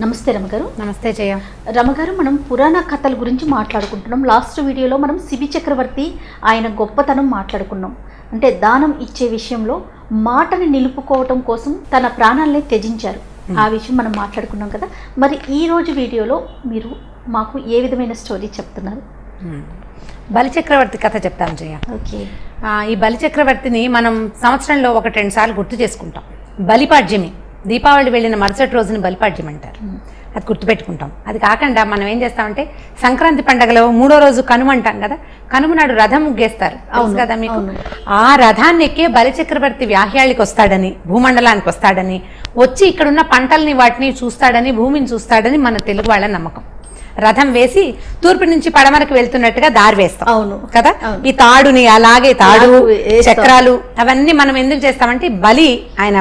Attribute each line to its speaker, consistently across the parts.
Speaker 1: నమస్తే రమగారు.
Speaker 2: నమస్తే జయ.
Speaker 1: రమగారు, మనం పురాణ కథల గురించి మాట్లాడుకుంటున్నాం. లాస్ట్ వీడియోలో మనం శిబి చక్రవర్తి ఆయన గొప్పతనం మాట్లాడుకున్నాం. అంటే దానం ఇచ్చే విషయంలో మాటని నిలుపుకోవటం కోసం తన ప్రాణాలనే త్యజించారు. ఆ విషయం మనం మాట్లాడుకున్నాం కదా. మరి ఈ రోజు వీడియోలో మీరు మాకు ఏ విధమైన స్టోరీ చెప్తున్నారు?
Speaker 2: బలిచక్రవర్తి కథ చెప్తాం జయ.
Speaker 1: ఓకే.
Speaker 2: ఈ బలిచక్రవర్తిని మనం సంవత్సరంలో 1-2 సార్లు గుర్తు చేసుకుంటాం. బలిపాడ్యమి, దీపావళి వెళ్ళిన మరుసటి రోజుని బలిపాడ్యం అంటారు. అది గుర్తుపెట్టుకుంటాం. అది కాకుండా మనం ఏం చేస్తామంటే సంక్రాంతి పండగలో 3వ రోజు కనుమ అంటాం కదా. కనుమ నాడు రథం ముగ్గేస్తారు కదా మీకు. ఆ రథాన్ని ఎక్కే బలిచక్రవర్తి వ్యాహ్యాళికి వస్తాడని, భూమండలానికి వస్తాడని, వచ్చి ఇక్కడున్న పంటల్ని వాటిని చూస్తాడని, భూమిని చూస్తాడని మన తెలుగు వాళ్ళ నమ్మకం. రథం వేసి తూర్పు నుంచి పడమరకు వెళ్తున్నట్టుగా దారి వేస్తాం. అవును కదా. ఈ తాడుని అలాగే తాడు చక్రాలు అవన్నీ మనం ఎందుకు చేస్తామంటే బలి ఆయన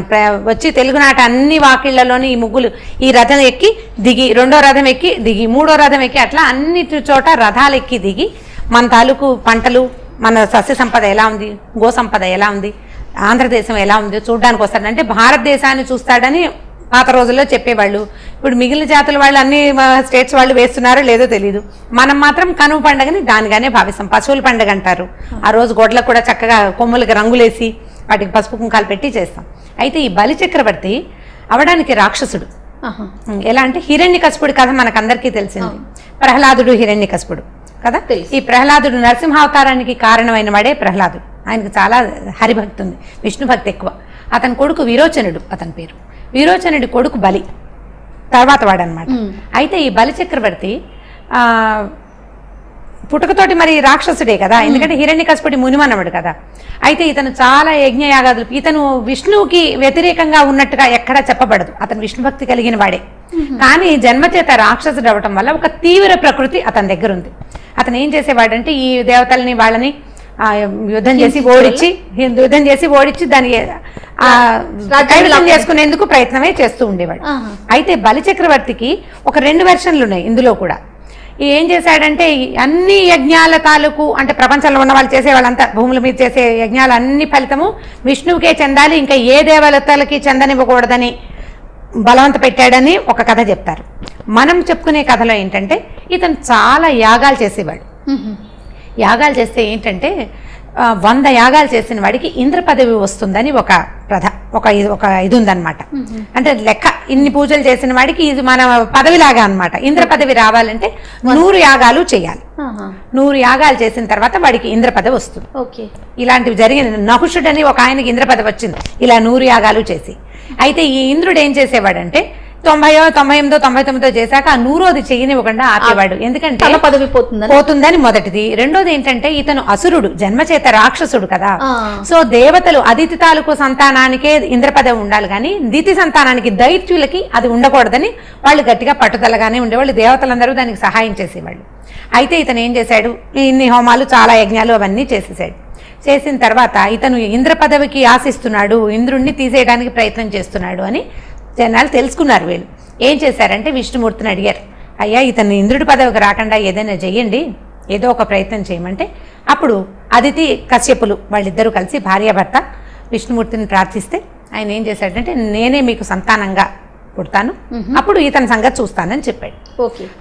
Speaker 2: వచ్చి తెలుగునాట అన్ని వాకిళ్లలోని ఈ ముగ్గులు ఈ రథం ఎక్కి దిగి, 2వ రథం ఎక్కి దిగి, 3వ రథం ఎక్కి, అట్లా అన్ని చోట రథాలు ఎక్కి దిగి మన తాలూకు పంటలు, మన సస్య సంపద ఎలా ఉంది, గో సంపద ఎలా ఉంది, ఆంధ్రదేశం ఎలా ఉంది చూడడానికి వస్తాడు. అంటే భారతదేశాన్ని చూస్తాడని పాత రోజుల్లో చెప్పేవాళ్ళు. ఇప్పుడు మిగిలిన జాతుల వాళ్ళు అన్ని స్టేట్స్ వాళ్ళు వేస్తున్నారో లేదో తెలీదు. మనం మాత్రం కనుమ పండుగని దానిగానే భావిస్తాం. పశువుల పండుగ అంటారు. ఆ రోజు గొడ్లకు కూడా చక్కగా కొమ్ములకి రంగులేసి వాటికి పసుపు కుంకాలు పెట్టి చేస్తాం. అయితే ఈ బలి చక్రవర్తి అవడానికి రాక్షసుడు. ఎలా అంటే హిరణ్యకశిపుడి కథ మనకందరికీ తెలిసింది. ప్రహ్లాదుడు హిరణ్యకశిపుడు కదా. ఈ ప్రహ్లాదుడు నరసింహావతారానికి కారణమైన వాడే ప్రహ్లాదుడు. ఆయనకు చాలా హరిభక్తి ఉంది, విష్ణు భక్తి ఎక్కువ. అతని కొడుకు విరోచనుడు, అతని పేరు. విరోచనుడి కొడుకు బలి తర్వాత వాడనమాట. అయితే ఈ బలి చక్రవర్తి పుట్టుకతోటి మరి రాక్షసుడే కదా, ఎందుకంటే హిరణ్యకశిపుడి మునిమన్నవాడు కదా. అయితే ఇతను చాలా యజ్ఞయాగాదులు, ఇతను విష్ణువుకి వ్యతిరేకంగా ఉన్నట్టుగా ఎక్కడా చెప్పబడదు. అతను విష్ణు భక్తి కలిగిన వాడే. కానీ జన్మచేత రాక్షసుడు అవటం వల్ల ఒక తీవ్ర ప్రకృతి అతని దగ్గర ఉంది. అతను ఏం చేసేవాడంటే ఈ దేవతల్ని వాళ్ళని యుద్ధం చేసి ఓడించి దాన్ని కైవసం చేసుకునేందుకు ప్రయత్నమే చేస్తూ ఉండేవాడు. అయితే బలి చక్రవర్తికి ఒక 2 వెర్షన్లు ఉన్నాయి ఇందులో కూడా. ఏం చేశాడంటే అన్ని యజ్ఞాల తాలూకు, అంటే ప్రపంచంలో ఉన్న వాళ్ళు చేసే వాళ్ళంతా భూముల మీద చేసే యజ్ఞాలు అన్ని ఫలితము విష్ణువుకే చెందాలి, ఇంకా ఏ దేవతలకి చెందనివ్వకూడదని బలవంత పెట్టాడని ఒక కథ చెప్తారు. మనం చెప్పుకునే కథలో ఏంటంటే ఇతను చాలా యాగాలు చేసేవాడు. యాగాలు చేస్తే ఏంటంటే 100 యాగాలు చేసిన వాడికి ఇంద్ర పదవి వస్తుందని ఒక ఇది ఉందన్నమాట. అంటే లెక్క, ఇన్ని పూజలు చేసిన వాడికి ఇది మన పదవిలాగా అనమాట. ఇంద్ర పదవి రావాలంటే 100 యాగాలు చేయాలి. 100 యాగాలు చేసిన తర్వాత వాడికి ఇంద్ర పదవి వస్తుంది. ఇలాంటివి జరిగిన నహుషుడని ఒక ఆయనకి ఇంద్ర పదవి వచ్చింది ఇలా 100 యాగాలు చేసి. అయితే ఈ ఇంద్రుడు ఏం చేసేవాడంటే 90, 98, 99 చేశాక ఆ 100ది చేయనివ్వకుండా ఆపేవాడు. ఎందుకంటే పదవి పోతుందని మొదటిది. రెండోది ఏంటంటే ఇతను అసురుడు, జన్మచేత రాక్షసుడు కదా. సో దేవతలు అదితి తాలూకు సంతానానికే ఇంద్ర పదవి ఉండాలి, కానీ దితి సంతానానికి, దైత్యులకి అది ఉండకూడదని వాళ్ళు గట్టిగా పట్టుదలగానే ఉండేవాళ్ళు. దేవతలందరూ దానికి సహాయం చేసేవాళ్ళు. అయితే ఇతను ఏం చేశాడు, ఇన్ని హోమాలు, చాలా యజ్ఞాలు అవన్నీ చేసేసాడు. చేసిన తర్వాత ఇతను ఇంద్ర పదవికి ఆశిస్తున్నాడు, ఇంద్రుణ్ణి తీసేయడానికి ప్రయత్నం చేస్తున్నాడు అని జనాలు తెలుసుకున్నారు. వీళ్ళు ఏం చేశారంటే విష్ణుమూర్తిని అడిగారు, అయ్యా ఇతను ఇంద్రుడి పదవికి రాకుండా ఏదైనా చెయ్యండి, ఏదో ఒక ప్రయత్నం చేయమంటే అప్పుడు అదితి కశ్యపులు వాళ్ళిద్దరూ కలిసి భార్యాభర్త విష్ణుమూర్తిని ప్రార్థిస్తే ఆయన ఏం చేశాడంటే నేనే మీకు సంతానంగా పుడతాను, అప్పుడు ఇతని సంగతి చూస్తానని చెప్పాడు.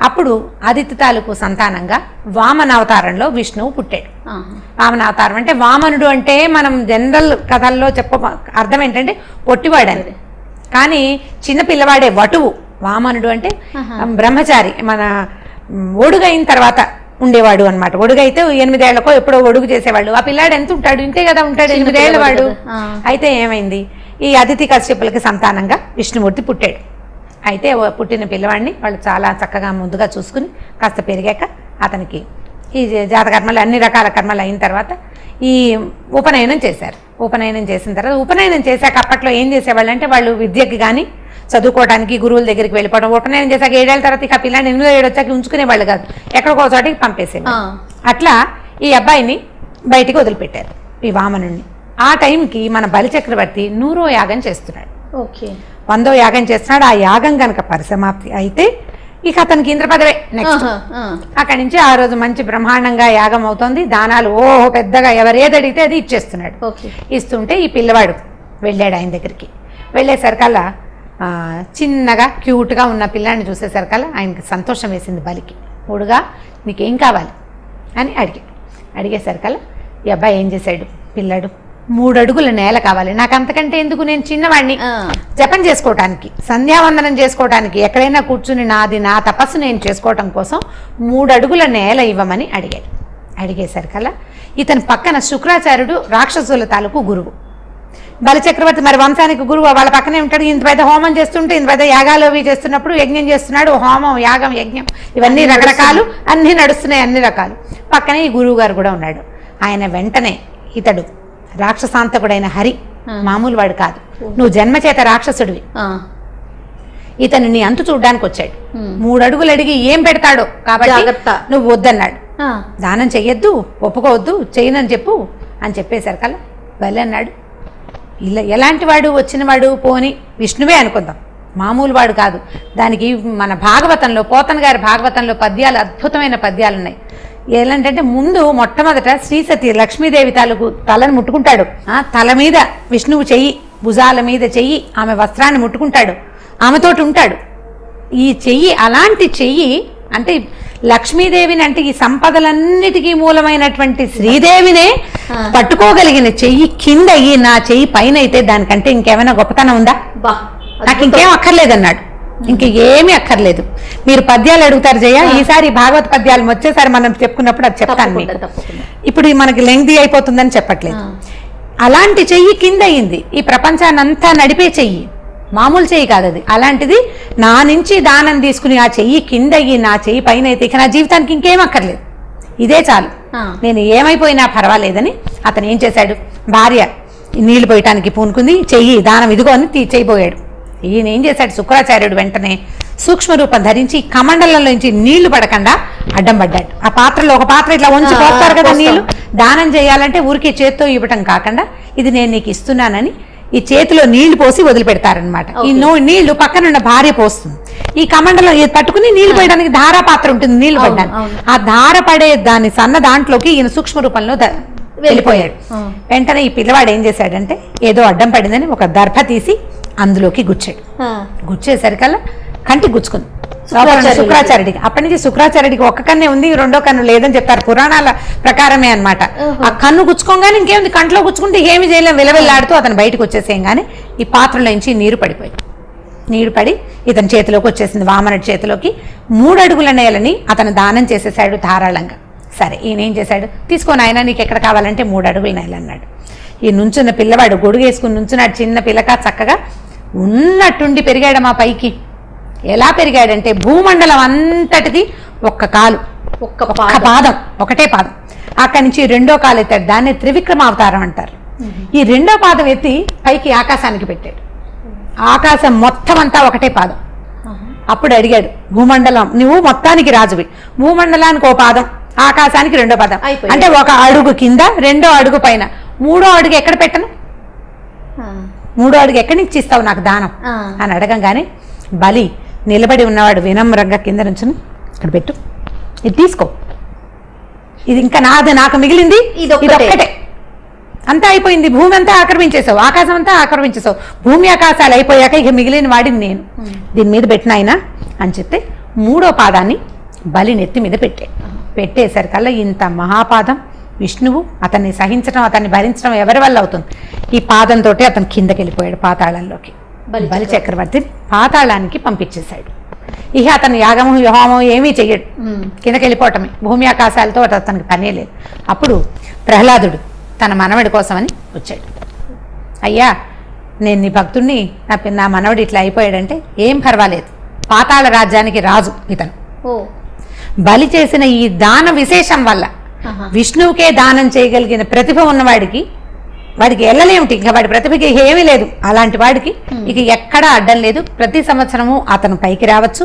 Speaker 2: అప్పుడు అదితి తాలూకు సంతానంగా వామన అవతారంలో విష్ణువు పుట్టాడు. వామన అవతారం అంటే వామనుడు అంటే మనం జనరల్ కథల్లో అర్థం ఏంటంటే పొట్టివాడని, కానీ చిన్న పిల్లవాడే వటువు. వామనుడు అంటే బ్రహ్మచారి, మన ఒడుగైన తర్వాత ఉండేవాడు అనమాట. ఒడుగైతే 8 ఏళ్లకో ఎప్పుడో ఒడుగు చేసేవాళ్ళు. ఆ పిల్లాడు ఎంత ఉంటాడు, ఇంతే కదా ఉంటాడు, 8 ఏళ్ల వాడు. అయితే ఏమైంది, ఈ అదితి కశ్యపులకి సంతానంగా విష్ణుమూర్తి పుట్టాడు. అయితే పుట్టిన పిల్లవాడిని వాళ్ళు చాలా చక్కగా ముందుగా చూసుకుని కాస్త పెరిగాక అతనికి ఈ జాతకర్మలు, అన్ని రకాల కర్మలు అయిన తర్వాత ఈ ఉపనయనం చేశారు. ఉపనయనం చేసిన తర్వాత, ఉపనయనం చేశాక అప్పట్లో ఏం చేసేవాళ్ళు అంటే వాళ్ళు విద్యకి కానీ చదువుకోవడానికి గురువుల దగ్గరికి వెళ్ళిపోవడం. ఉపనయనం చేశాక 7 ఏళ్ల తర్వాత ఇక పిల్లని 8 ఏళ్ళు వచ్చాక ఉంచుకునేవాళ్ళు కాదు, ఎక్కడికో చోటికి పంపేసేవాళ్ళు. అట్లా ఈ అబ్బాయిని బయటికి వదిలిపెట్టారు, ఈ వామనుడిని. ఆ టైంకి మన బలి చక్రవర్తి 100వ యాగం చేస్తున్నాడు, 100వ యాగం చేస్తున్నాడు. ఆ యాగం కనుక పరిసమాప్తి అయితే ఇక అతనికి ఇంద్ర పదవే నెక్స్ట్. అక్కడి నుంచి ఆ రోజు మంచి బ్రహ్మాండంగా యాగం అవుతుంది. దానాలు పెద్దగా ఎవరు ఏది అడిగితే అది ఇచ్చేస్తున్నాడు. ఇస్తుంటే ఈ పిల్లవాడు వెళ్ళాడు ఆయన దగ్గరికి. వెళ్ళేసరికల్లా చిన్నగా క్యూట్గా ఉన్న పిల్లాన్ని చూసేసరికల్లా ఆయనకి సంతోషం వేసింది బలికి. "ఓడుగా నీకేం కావాలి" అని అడిగేసరికల్లా ఈ అబ్బాయి ఏం చేశాడు, పిల్లాడు 3 అడుగుల నేల కావాలి నాకు, అంతకంటే ఎందుకు, నేను చిన్నవాడిని, జపం చేసుకోవటానికి, సంధ్యావందనం చేసుకోవటానికి, ఎక్కడైనా కూర్చుని నా తపస్సు నేను చేసుకోవటం కోసం 3 అడుగుల నేల ఇవ్వమని అడిగాడు. అడిగేసరికల్లా ఇతని పక్కన శుక్రాచార్యుడు రాక్షసుల తాలూకు గురువు, బలిచక్రవర్తి మరి వంశానికి గురువు, వాళ్ళ పక్కనే ఉంటాడు. ఇంత పెద్ద హోమం చేస్తుంటే, ఇంత పెద్ద యాగాలు అవి చేస్తున్నప్పుడు యజ్ఞం చేస్తున్నాడు, హోమం యాగం యజ్ఞం ఇవన్నీ రకరకాలు అన్నీ నడుస్తున్నాయి, అన్ని రకాలు. పక్కనే ఈ గురువు గారు కూడా ఉన్నాడు. ఆయన వెంటనే ఇతడు రాక్షసాంతకుడైన హరి, మామూలు వాడు కాదు, నువ్వు జన్మచేత రాక్షసుడివి, ఇతను నీ అంతు చూడ్డానికి వచ్చాడు, 3 అడుగులు అడిగి ఏం పెడతాడో కాబట్టి నువ్వు వద్దన్నాడు, దానం చెయ్యొద్దు, ఒప్పుకోవద్దు, చేయనని చెప్పు అని చెప్పేసరికల్లా బలి అన్నాడు, ఇలా ఎలాంటి వాడు, వచ్చినవాడు పోని విష్ణువే అనుకుందాం, మామూలు వాడు కాదు. దానికి మన భాగవతంలో, పోతన గారి భాగవతంలో పద్యాలు, అద్భుతమైన పద్యాలు ఉన్నాయి. ఎలాంటంటే ముందు మొట్టమొదట శ్రీసతి లక్ష్మీదేవి తాలూకు తలను ముట్టుకుంటాడు, తల మీద విష్ణువు చెయ్యి, భుజాల మీద చెయ్యి, ఆమె వస్త్రాన్ని ముట్టుకుంటాడు, ఆమెతోటి ఉంటాడు. ఈ చెయ్యి, అలాంటి చెయ్యి అంటే లక్ష్మీదేవిని, అంటే ఈ సంపదలన్నిటికీ మూలమైనటువంటి శ్రీదేవినే పట్టుకోగలిగిన చెయ్యి కింద నా చెయ్యి పైన అయితే దానికంటే ఇంకేమైనా గొప్పతనం ఉందా? నాకు ఇంకేం అక్కర్లేదన్నాడు. ఇంక ఏమీ అక్కర్లేదు. మీరు పద్యాలు అడుగుతారు జయ, ఈసారి భాగవత పద్యాలు వచ్చేసారి మనం చెప్పుకున్నప్పుడు అది చెప్తాను మీకు. ఇప్పుడు మనకి లెంగ్దీ అయిపోతుందని చెప్పట్లేదు. అలాంటి చెయ్యి కింద అయింది, ఈ ప్రపంచాన్నంతా నడిపే చెయ్యి, మామూలు చెయ్యి కాదు అది. అలాంటిది నా నుంచి దానం తీసుకుని ఆ చెయ్యి కింద అయ్యి నా చెయ్యి పైన అయితే ఇక నా జీవితానికి ఇంకేం అక్కర్లేదు, ఇదే చాలు, నేను ఏమైపోయినా పర్వాలేదని అతను ఏం చేశాడు, భార్య నీళ్లు పోయటానికి పూనుకుంది, చెయ్యి దానం ఇదిగో అని చేయబోయాడు. ఈయన ఏం చేశాడు, శుక్రాచార్యుడు వెంటనే సూక్ష్మ రూపం ధరించి కమండలంలో నుంచి నీళ్లు పడకుండా అడ్డం పడ్డాడు. ఆ పాత్రలో ఒక పాత్ర ఇట్లా ఉంచి పోస్తారు కదా నీళ్లు, దానం చేయాలంటే ఊరికి చేత్తో ఇవ్వటం కాకుండా ఇది నేను నీకు ఇస్తున్నానని ఈ చేతిలో నీళ్లు పోసి వదిలిపెడతారనమాట. ఈ నీళ్లు పక్కనున్న భార్య పోస్తుంది, ఈ కమండలం పట్టుకుని నీళ్లు పోయడానికి ధారా పాత్ర ఉంటుంది, నీళ్లు పడ్డానికి, ఆ ధార పడే దాని సన్న దాంట్లోకి ఈయన సూక్ష్మ రూపంలో వెళ్ళిపోయాడు. వెంటనే ఈ పిల్లవాడు ఏం చేశాడంటే ఏదో అడ్డం పడిందని ఒక దర్భ తీసి అందులోకి గుచ్చాడు. గుచ్చేసరికల్లా కంటికి గుచ్చుకుంది శుక్రాచార్యుడికి. అప్పటి నుంచి శుక్రాచార్యుడికి ఒక్క కన్నే ఉంది, 2వ కన్ను లేదని చెప్పారు పురాణాల ప్రకారమే అన్నమాట. ఆ కన్ను గుచ్చుకోగానే ఇంకేముంది, కంట్లో గుచ్చుకుంటే ఏమి చేయలేం, విలవిల్లాడుతూ అతను బయటకు వచ్చేసేయంగానే ఈ పాత్రలో నుంచి నీరు పడిపోయింది. నీరు పడి ఇతని చేతిలోకి వచ్చేసింది, వామనుడి చేతిలోకి. 3 అడుగుల నేలని అతను దానం చేసేసాడు ధారాళంగా. సరే, ఈయన ఏం చేశాడు, తీసుకోని ఆయన నీకు ఎక్కడ కావాలంటే 3 అడుగుల నేల అన్నాడు. ఈ నుంచున్న పిల్లవాడు గొడుగు వేసుకుని నుంచున్నాడు, చిన్న పిల్లక చక్కగా ఉన్నట్టుండి పెరిగాడు మా పైకి. ఎలా పెరిగాడంటే భూమండలం అంతటిది ఒక్క కాలు, ఒక్క పాదం, ఒకటే పాదం. అక్కడి నుంచి 2వ కాలు ఎత్తాడు, దాన్ని త్రివిక్రమావతారం అంటారు. ఈ 2వ పాదం ఎత్తి పైకి ఆకాశానికి పెట్టాడు, ఆకాశం మొత్తం అంతా ఒకటే పాదం. అప్పుడు అడిగాడు, భూమండలం నువ్వు మొత్తానికి రాజువి, భూమండలానికి 1 పాదం, ఆకాశానికి 2వ పాదం, అంటే 1 అడుగు కింద 2వ అడుగు పైన, 3వ అడుగు ఎక్కడ పెట్టను, 3వ అడుగు ఎక్కడి నుంచి ఇస్తావు నాకు దానం అని అడగంగానే బలి నిలబడి ఉన్నవాడు వినమ్రంగా కింద నుంచి ఇక్కడ పెట్టు, ఇది తీసుకో, ఇది ఇంకా నాది, నాకు మిగిలింది ఇది ఒక్కటే, అంతా అయిపోయింది, భూమి అంతా ఆక్రమించేసావు, ఆకాశం అంతా ఆక్రమించేసావు, భూమి ఆకాశాలు అయిపోయాక ఇక మిగిలిన వాడిని నేను, దీని మీద పెట్టినాయినా అని చెప్తే 3వ పాదాన్ని బలి నెత్తి మీద పెట్టేసరికల్లా ఇంత మహాపాదం విష్ణువు అతన్ని సహించడం, అతన్ని భరించడం ఎవరి వల్ల అవుతుంది, ఈ పాదంతో అతను కిందకి వెళ్ళిపోయాడు పాతాళంలోకి. బలి చక్రవర్తిని పాతాళానికి పంపించేశాడు. ఇక అతను యాగము హోమం ఏమీ చెయ్యడు, కిందకి వెళ్ళిపోవటమే, భూమి ఆకాశాలతో అతనికి పనే లేదు. అప్పుడు ప్రహ్లాదుడు తన మనవడి కోసమని వచ్చాడు. అయ్యా, నేను నీ భక్తుడిని, నా మనవడు ఇట్లా అయిపోయాడంటే ఏం పర్వాలేదు, పాతాళ రాజ్యానికి రాజు ఇతను. బలి చేసిన ఈ దాన విశేషం వల్ల విష్ణువుకే దానం చేయగలిగిన ప్రతిభ ఉన్నవాడికి, వాడికి వెళ్ళలేమిటి, ఇంకా వాడి ప్రతిభకి ఏమీ లేదు. అలాంటి వాడికి ఇక ఎక్కడా అడ్డం లేదు. ప్రతి సంవత్సరము అతను పైకి రావచ్చు,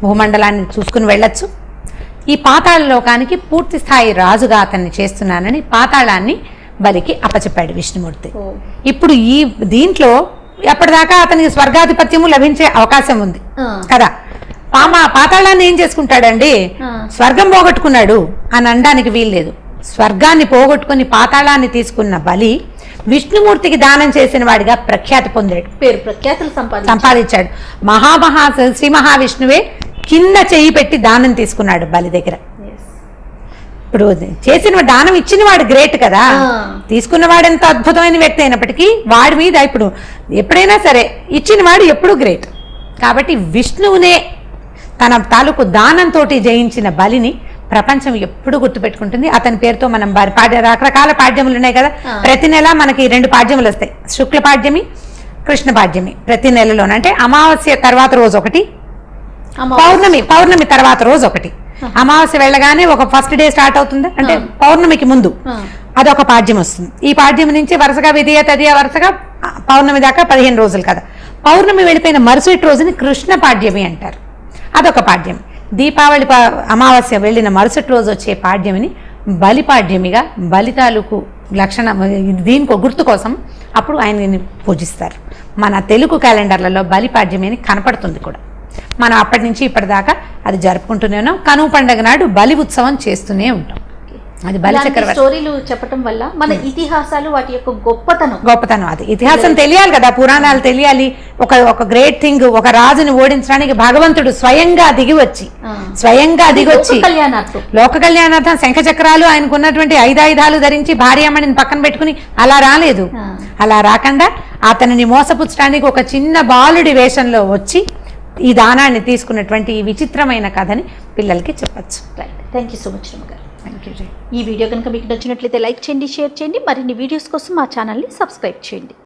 Speaker 2: భూమండలాన్ని చూసుకుని వెళ్ళొచ్చు. ఈ పాతాళ లోకానికి పూర్తి స్థాయి రాజుగా అతన్ని చేస్తున్నానని పాతాళాన్ని బలికి అప్పచెప్పాడు విష్ణుమూర్తి. ఇప్పుడు ఈ దీంట్లో ఎప్పటిదాకా అతనికి స్వర్గాధిపత్యము లభించే అవకాశం ఉంది కదా. పాతాళాన్ని ఏం చేసుకుంటాడండి, స్వర్గం పోగొట్టుకున్నాడు అని అనడానికి వీల్లేదు. స్వర్గాన్ని పోగొట్టుకుని పాతాళాన్ని తీసుకున్న బలి విష్ణుమూర్తికి దానం చేసిన వాడిగా ప్రఖ్యాతి పొందాడు,
Speaker 1: పేరు ప్రఖ్యాతులు
Speaker 2: సంపాదించాడు. శ్రీ మహావిష్ణువే కింద చెయ్యి పెట్టి దానం తీసుకున్నాడు బలి దగ్గర. ఇప్పుడు చేసిన దానం ఇచ్చిన వాడు గ్రేట్ కదా, తీసుకున్నవాడు ఎంత అద్భుతమైన వ్యక్తి అయినప్పటికీ వాడి మీద ఇప్పుడు ఎప్పుడైనా సరే ఇచ్చిన వాడు ఎప్పుడు గ్రేట్. కాబట్టి విష్ణువునే తన తాలూకు దానంతో జయించిన బలిని ప్రపంచం ఎప్పుడు గుర్తుపెట్టుకుంటుంది. అతని పేరుతో మనం రకరకాల పాడ్యములు ఉన్నాయి కదా, ప్రతి నెల మనకి 2 పాడ్యములు వస్తాయి, శుక్ల పాడ్యమి, కృష్ణ పాడ్యమి. ప్రతి నెలలోనే అంటే అమావాస్య తర్వాత రోజు ఒకటి, పౌర్ణమి తర్వాత రోజు ఒకటి. అమావాస్య వెళ్ళగానే ఒక ఫస్ట్ డే స్టార్ట్ అవుతుంది, అంటే పౌర్ణమికి ముందు అదొక పాడ్యం వస్తుంది. ఈ పాడ్యం నుంచి వరుసగా విధియ తదియ వరుసగా పౌర్ణమి దాకా 15 రోజులు కదా. పౌర్ణమి వెళ్ళిపోయిన మరుసటి రోజుని కృష్ణ పాడ్యమి అంటారు, అదొక పాడ్యం. దీపావళి అమావాస్య వెళ్ళిన మరుసటి రోజు వచ్చే పాడ్యమిని బలిపాడ్యమిగా, బలి తాలూకు లక్షణం దీనికి గుర్తు కోసం అప్పుడు ఆయనని పూజిస్తారు. మన తెలుగు క్యాలెండర్లలో బలిపాడ్యమి అని కనపడుతుంది కూడా. మనం అప్పటి నుంచి ఇప్పటిదాకా అది జరుపుకుంటూనే ఉన్నాం. కనుమ పండుగ నాడు బలి ఉత్సవం చేస్తూనే ఉంటాం. అది బలి చక్రవర్తి
Speaker 1: స్టోరీలు చెప్పడం వల్ల మన ఇతిహాసాలు వాటి యొక్క గొప్పతనం
Speaker 2: అది ఇతిహాసం తెలియాలి కదా, పురాణాలు తెలియాలి. ఒక గ్రేట్ థింగ్, ఒక రాజుని ఓడించడానికి భగవంతుడు స్వయంగా దిగి వచ్చి లోక కళ్యాణార్థం శంఖ చక్రాలు ఆయనకు ఉన్నటువంటి 5 ఆయుధాలు ధరించి భార్యామణిని పక్కన పెట్టుకుని అలా రాలేదు. అలా రాకుండా అతనిని మోసపుచ్చడానికి ఒక చిన్న బాలుడి వేషంలో వచ్చి ఈ దానాన్ని తీసుకున్నటువంటి ఈ విచిత్రమైన కథని పిల్లలకి చెప్పచ్చు.
Speaker 1: థ్యాంక్ యూ సో మచ్ రమగారు. ఈ వీడియో కనుక మీకు నచ్చినట్లయితే లైక్ చేయండి, షేర్ చేయండి. మరిన్ని వీడియోస్ కోసం మా ఛానల్ని సబ్స్క్రైబ్ చేయండి.